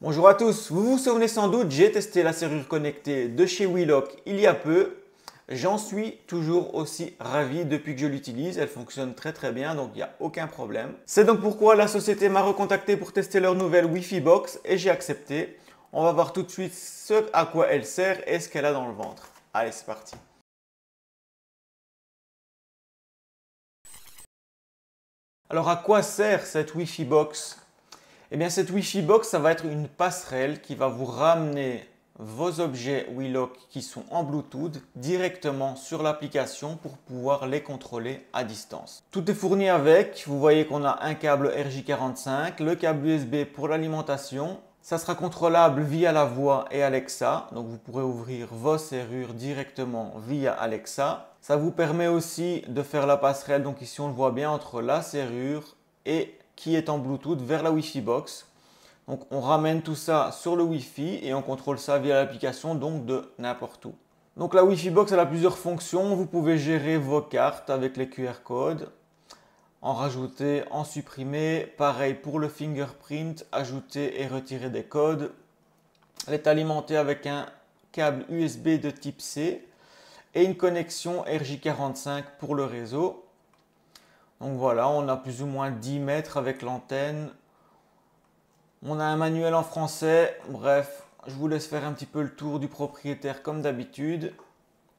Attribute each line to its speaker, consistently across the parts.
Speaker 1: Bonjour à tous, vous vous souvenez sans doute, j'ai testé la serrure connectée de chez Wheelock il y a peu. J'en suis toujours aussi ravi depuis que je l'utilise, elle fonctionne très bien donc il n'y a aucun problème. C'est donc pourquoi la société m'a recontacté pour tester leur nouvelle Wi-Fi Box et j'ai accepté. On va voir tout de suite ce à quoi elle sert et ce qu'elle a dans le ventre. Allez, c'est parti. Alors à quoi sert cette Wi-Fi Box? Eh bien cette Wi-Fi Box, ça va être une passerelle qui va vous ramener vos objets Wheelock qui sont en Bluetooth directement sur l'application pour pouvoir les contrôler à distance. Tout est fourni avec, vous voyez qu'on a un câble RJ45, le câble USB pour l'alimentation. Ça sera contrôlable via la voix et Alexa, donc vous pourrez ouvrir vos serrures directement via Alexa. Ça vous permet aussi de faire la passerelle, donc ici on le voit bien, entre la serrure et qui est en Bluetooth vers la Wi-Fi Box. Donc on ramène tout ça sur le Wi-Fi et on contrôle ça via l'application, donc de n'importe où. Donc la Wi-Fi Box elle a plusieurs fonctions. Vous pouvez gérer vos cartes avec les QR codes, en rajouter, en supprimer. Pareil pour le fingerprint, ajouter et retirer des codes. Elle est alimentée avec un câble USB de type C et une connexion RJ45 pour le réseau. Donc voilà, on a plus ou moins 10 mètres avec l'antenne. On a un manuel en français. Bref, je vous laisse faire un petit peu le tour du propriétaire comme d'habitude.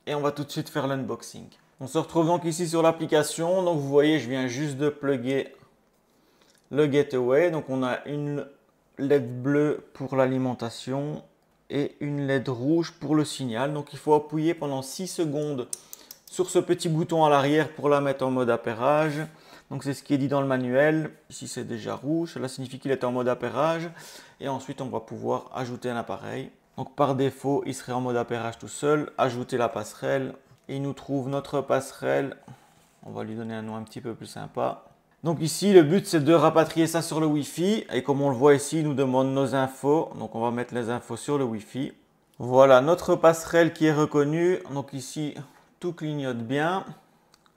Speaker 1: Et on va tout de suite faire l'unboxing. On se retrouve donc ici sur l'application. Donc vous voyez, je viens juste de plugger le gateway. Donc on a une LED bleue pour l'alimentation et une LED rouge pour le signal. Donc il faut appuyer pendant 6 secondes sur ce petit bouton à l'arrière pour la mettre en mode appairage. Donc c'est ce qui est dit dans le manuel. Ici c'est déjà rouge, cela signifie qu'il est en mode appairage. Et ensuite on va pouvoir ajouter un appareil. Donc par défaut il serait en mode appairage tout seul. Ajouter la passerelle. Et il nous trouve notre passerelle. On va lui donner un nom un petit peu plus sympa. Donc ici le but c'est de rapatrier ça sur le Wi-Fi. Et comme on le voit ici il nous demande nos infos. Donc on va mettre les infos sur le Wi-Fi. Voilà notre passerelle qui est reconnue. Donc ici tout clignote bien.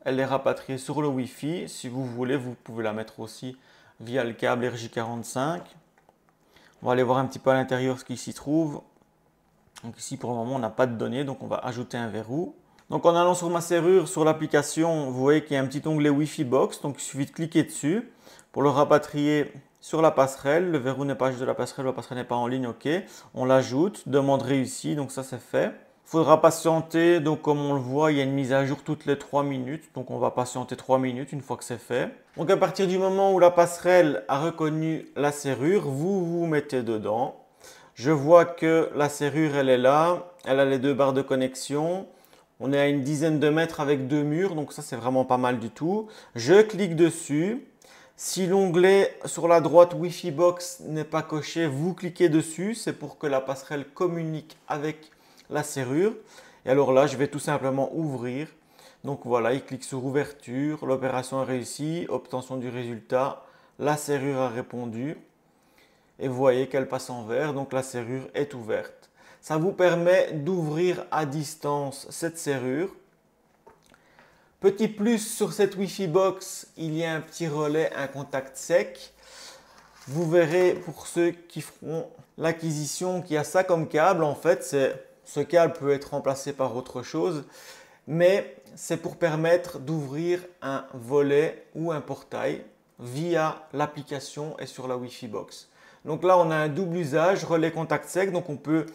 Speaker 1: Elle est rapatriée sur le Wi-Fi. Si vous voulez, vous pouvez la mettre aussi via le câble RJ45. On va aller voir un petit peu à l'intérieur ce qui s'y trouve. Donc ici, pour le moment, on n'a pas de données, donc on va ajouter un verrou. Donc en allant sur ma serrure, sur l'application, vous voyez qu'il y a un petit onglet Wi-Fi Box. Donc il suffit de cliquer dessus pour le rapatrier sur la passerelle. Le verrou n'est pas juste de la passerelle n'est pas en ligne, ok. On l'ajoute, demande réussie, donc ça c'est fait. Il faudra patienter, donc comme on le voit, il y a une mise à jour toutes les 3 minutes. Donc on va patienter 3 minutes une fois que c'est fait. Donc à partir du moment où la passerelle a reconnu la serrure, vous vous mettez dedans. Je vois que la serrure, elle est là. Elle a les 2 barres de connexion. On est à une dizaine de mètres avec 2 murs, donc ça c'est vraiment pas mal du tout. Je clique dessus. Si l'onglet sur la droite Wi-Fi Box n'est pas coché, vous cliquez dessus. C'est pour que la passerelle communique avec la serrure. Et alors là, je vais tout simplement ouvrir. Donc voilà, il clique sur ouverture, l'opération est réussie, obtention du résultat, la serrure a répondu. Et vous voyez qu'elle passe en vert, donc la serrure est ouverte. Ça vous permet d'ouvrir à distance cette serrure. Petit plus sur cette Wi-Fi Box, il y a un petit relais, un contact sec. Vous verrez pour ceux qui feront l'acquisition qu'il y a ça comme câble. En fait, ce câble peut être remplacé par autre chose, mais c'est pour permettre d'ouvrir un volet ou un portail via l'application et sur la Wi-Fi Box. Donc là, on a un double usage, relais contact sec. Donc on peut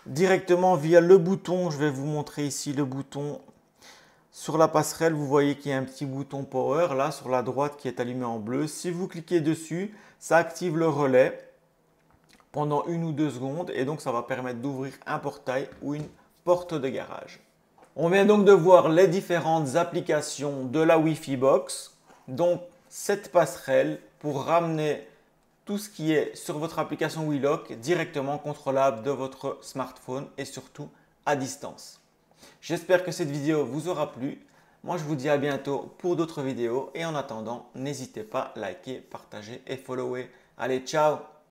Speaker 1: directement via le bouton, je vais vous montrer ici le bouton sur la passerelle. Vous voyez qu'il y a un petit bouton power là sur la droite qui est allumé en bleu. Si vous cliquez dessus, ça active le relais pendant 1 ou 2 secondes et donc ça va permettre d'ouvrir un portail ou une porte de garage. On vient donc de voir les différentes applications de la Wi-Fi Box. Donc cette passerelle pour ramener tout ce qui est sur votre application Wheelock directement contrôlable de votre smartphone et surtout à distance. J'espère que cette vidéo vous aura plu. Moi je vous dis à bientôt pour d'autres vidéos et en attendant n'hésitez pas à liker, partager et follower. Allez, ciao!